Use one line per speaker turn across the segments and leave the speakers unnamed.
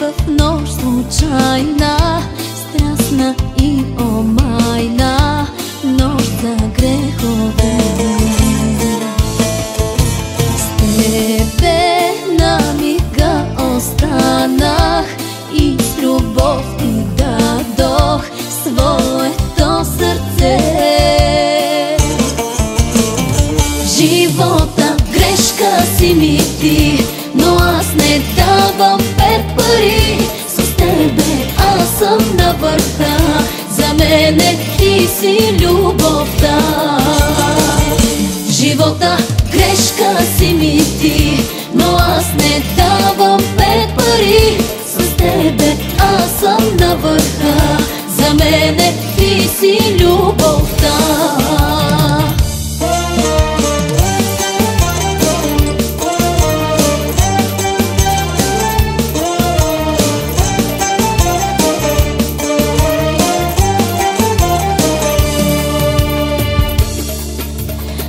в нощ случайна, страстна и омайна, нощ за грехове. С тебе на мига останах и с любов ти дадох своето сърце. Живота грешка си ми ти, но аз не давам 5 пари. С тебе аз съм на върха, за мене ти си любовта. Живота грешка си ми ти, но аз не давам 5 пари. С тебе аз съм на върха, за мене ти си любовта.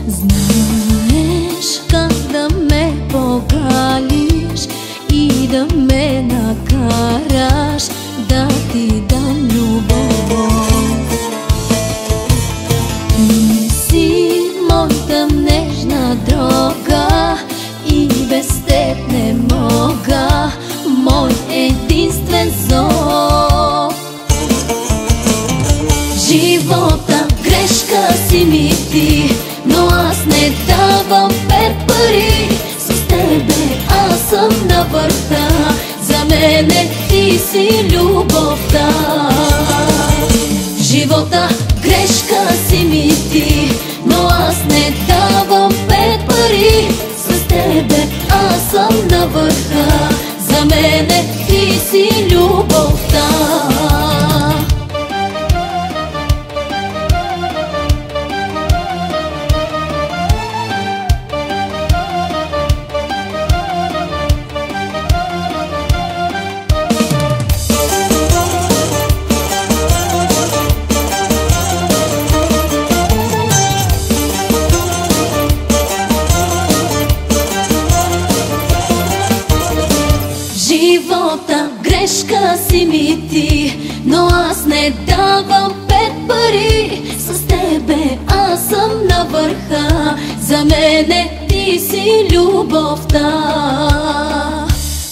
Знаеш как да ме погалиш и да ме накараш да ти дам любов. Ти си моята нежна дрога и без теб не мога, мой единствен зов. Живота грешка си ми ти, но аз не давам 5 пари. С тебе аз съм на върха, за мене ти си любовта. Живота грешка си ми ти, но аз не давам 5 пари. С тебе аз съм на върха, за мене ти си любовта. Живота грешка си ми ти, но аз не давам 5 пари. С тебе аз съм на върха, за мене ти си любовта.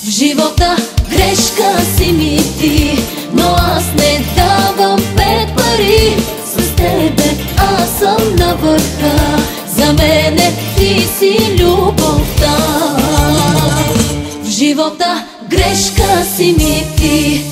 В живота грешка си ми ти, но аз не давам 5 пари. С тебе аз съм на върха, за мене ти си любовта. В живота грешка си ми ти,